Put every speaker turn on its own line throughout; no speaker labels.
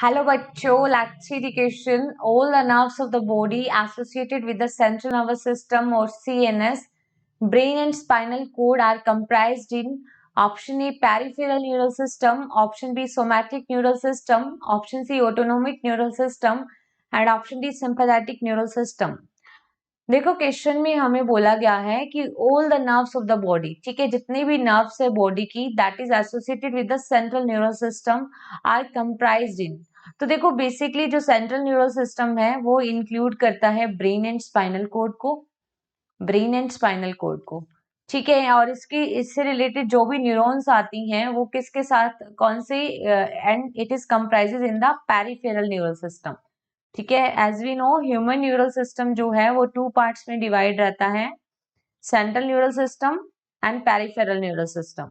Hello बच्चों, electrification, all the nerves of the body associated with the central nervous system or CNS, brain and spinal cord are comprised in option A peripheral neural system, option B somatic neural system, option C autonomic neural system and option D sympathetic neural system. देखो question में हमें बोला गया है कि all the nerves of the body, ठीक है, जितने भी नर्व्स है बॉडी की that is associated with the central neural system are comprised in. तो देखो बेसिकली जो सेंट्रल न्यूरल सिस्टम है वो इंक्लूड करता है ब्रेन एंड स्पाइनल कोड को, ब्रेन एंड स्पाइनल कोड को, ठीक है। और इससे रिलेटेड जो भी न्यूरॉन्स आती हैं वो किसके साथ, कौन से, and it is comprises in the peripheral neural system, ठीक है। As we know human neural system जो है वो 2 पार्ट्स में डिवाइड रहता है, central neural system and peripheral neural system.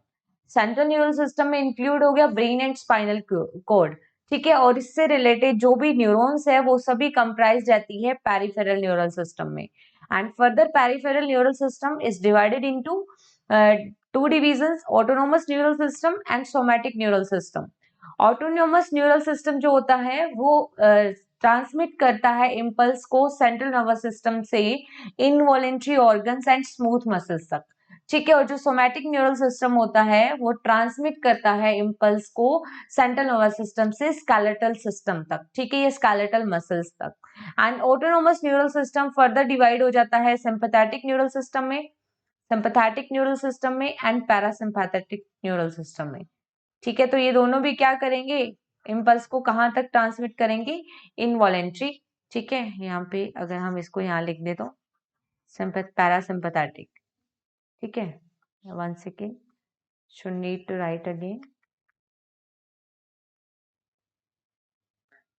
Central neural system में इंक्लूड हो गया ब्रेन एंड स्पाइनल कोड, ठीक है, और इससे रिलेटेड जो भी न्यूरॉन्स है वो सभी कंप्राइज रहती है पेरिफेरल न्यूरल सिस्टम में। And further peripheral neural system is divided into 2 divisions, autonomous neural system and somatic neural system. Autonomous neural system जो होता है वो ट्रांसमिट करता है इम्पल्स को सेंट्रल नर्वस सिस्टम से involuntary organs and smooth muscles तक, ठीक है। और जो सोमैटिक न्यूरल सिस्टम होता है वो ट्रांसमिट करता है इम्पल्स को सेंट्रल नर्वस सिस्टम से स्केलेटल सिस्टम तक, ठीक है, ये स्केलेटल मसल्स तक। And autonomous neural system further divide हो जाता है सिंपैथेटिक न्यूरल सिस्टम में, सिंपैथेटिक न्यूरल सिस्टम में एंड पैरासिम्पैथेटिक न्यूरल सिस्टम में, ठीक है। तो ये दोनों भी क्या करेंगे, इम्पल्स को कहाँ तक ट्रांसमिट करेंगे, इनवॉलेंट्री, ठीक है। यहाँ पे अगर हम इसको यहाँ लिख दे तो पैरासिम्पैथेटिक, ठीक है। 1 second, should need to write again,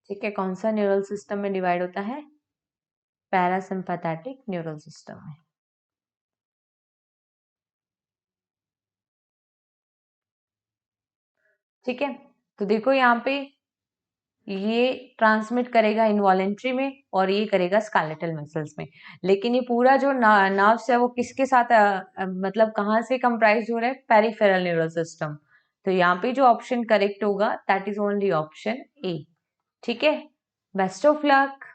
ठीक है। कौन सा न्यूरल सिस्टम में डिवाइड होता है, पैरासिम्पैथेटिक न्यूरल सिस्टम में, ठीक है। तो देखो यहाँ पे ये ट्रांसमिट करेगा इनवॉलेंट्री में और ये करेगा स्केलेटल मसल्स में, लेकिन ये पूरा जो नर्व्स है वो किसके साथ मतलब कहाँ से कंप्राइज हो रहा है, पेरिफेरल न्यूरल सिस्टम। तो यहाँ पे जो ऑप्शन करेक्ट होगा that is only option A, ठीक है। Best of luck.